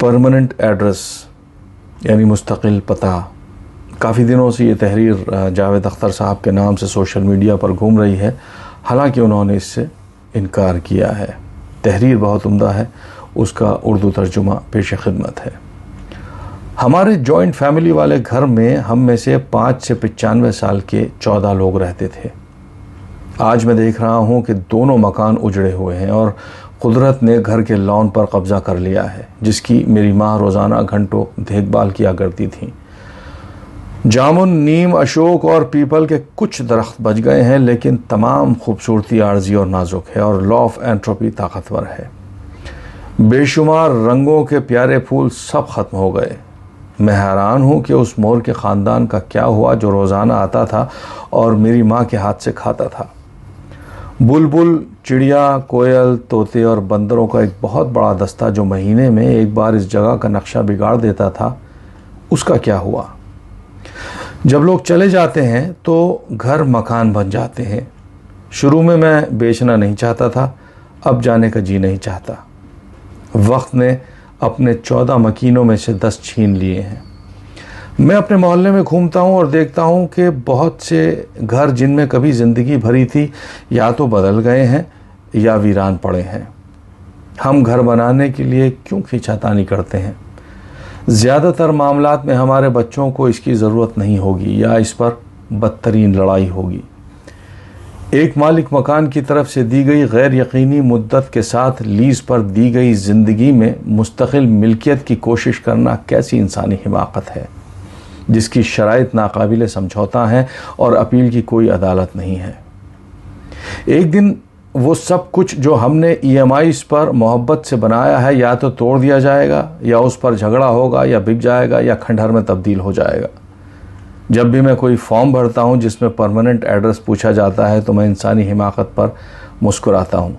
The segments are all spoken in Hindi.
परमानेंट एड्रेस यानी मुस्तकिल पता, काफ़ी दिनों से ये तहरीर जावेद अख्तर साहब के नाम से सोशल मीडिया पर घूम रही है, हालांकि उन्होंने इससे इनकार किया है। तहरीर बहुत उम्दा है, उसका उर्दू तर्जुमा पेश खिदमत है। हमारे जॉइंट फैमिली वाले घर में हम में से 5 से 95 साल के 14 लोग रहते थे। आज मैं देख रहा हूँ कि दोनों मकान उजड़े हुए हैं और कुदरत ने घर के लॉन पर कब्ज़ा कर लिया है, जिसकी मेरी माँ रोज़ाना घंटों देखभाल किया करती थी। जामुन, नीम, अशोक और पीपल के कुछ दरख्त बच गए हैं, लेकिन तमाम खूबसूरती आर्जी और नाजुक है और लॉ ऑफ एंट्रोपी ताकतवर है। बेशुमार रंगों के प्यारे फूल सब ख़त्म हो गए। मैं हैरान हूँ कि उस मोर के ख़ानदान का क्या हुआ जो रोज़ाना आता था और मेरी माँ के हाथ से खाता था। बुलबुल, चिड़िया, कोयल, तोते और बंदरों का एक बहुत बड़ा दस्ता जो महीने में एक बार इस जगह का नक्शा बिगाड़ देता था, उसका क्या हुआ? जब लोग चले जाते हैं तो घर मकान बन जाते हैं। शुरू में मैं बेचना नहीं चाहता था, अब जाने का जी नहीं चाहता। वक्त ने अपने 14 मकीनों में से 10 छीन लिए हैं। मैं अपने मोहल्ले में घूमता हूँ और देखता हूँ कि बहुत से घर जिनमें कभी ज़िंदगी भरी थी या तो बदल गए हैं या वीरान पड़े हैं। हम घर बनाने के लिए क्यों खींचातानी करते हैं? ज़्यादातर मामलात में हमारे बच्चों को इसकी ज़रूरत नहीं होगी या इस पर बदतरीन लड़ाई होगी। एक मालिक मकान की तरफ से दी गई गैर यकीनी मुद्दत के साथ लीज़ पर दी गई ज़िंदगी में मुस्तकिल मिल्कियत की कोशिश करना कैसी इंसानी हिमाकत है, जिसकी शराइत नाकाबिले समझौता है और अपील की कोई अदालत नहीं है। एक दिन वो सब कुछ जो हमने EMIs पर मोहब्बत से बनाया है या तो तोड़ दिया जाएगा या उस पर झगड़ा होगा या बिक जाएगा या खंडहर में तब्दील हो जाएगा। जब भी मैं कोई फॉर्म भरता हूँ जिसमें परमानेंट एड्रेस पूछा जाता है तो मैं इंसानी हिमाकत पर मुस्कुराता हूँ।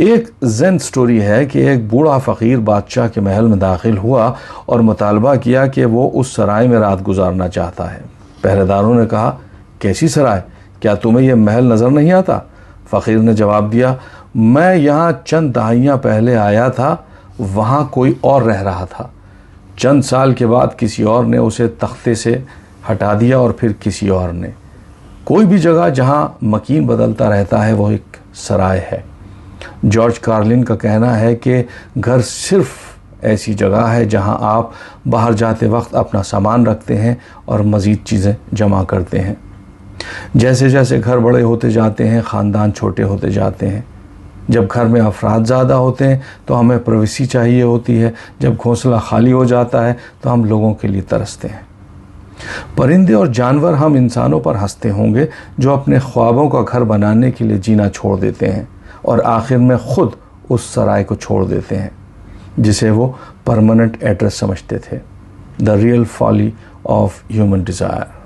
एक ज़ेन स्टोरी है कि एक बूढ़ा फ़कीर बादशाह के महल में दाखिल हुआ और मुतालबा किया कि वो उस सराय में रात गुजारना चाहता है। पहरेदारों ने कहा, कैसी सराय? क्या तुम्हें यह महल नज़र नहीं आता? फ़कीर ने जवाब दिया, मैं यहाँ चंद दहाइयाँ पहले आया था, वहाँ कोई और रह रहा था। चंद साल के बाद किसी और ने उसे तख्ते से हटा दिया और फिर किसी और ने। कोई भी जगह जहाँ मकीन बदलता रहता है वो एक सराय है। जॉर्ज कार्लिन का कहना है कि घर सिर्फ ऐसी जगह है जहाँ आप बाहर जाते वक्त अपना सामान रखते हैं और मज़ीद चीज़ें जमा करते हैं। जैसे जैसे घर बड़े होते जाते हैं, ख़ानदान छोटे होते जाते हैं। जब घर में अफराद ज़्यादा होते हैं तो हमें प्राइवेसी चाहिए होती है। जब घोंसला खाली हो जाता है तो हम लोगों के लिए तरसते हैं। परिंदे और जानवर हम इंसानों पर हंसते होंगे जो अपने ख्वाबों का घर बनाने के लिए जीना छोड़ देते हैं और आखिर में ख़ुद उस सराय को छोड़ देते हैं जिसे वो परमानेंट एड्रेस समझते थे। The real folly of human desire.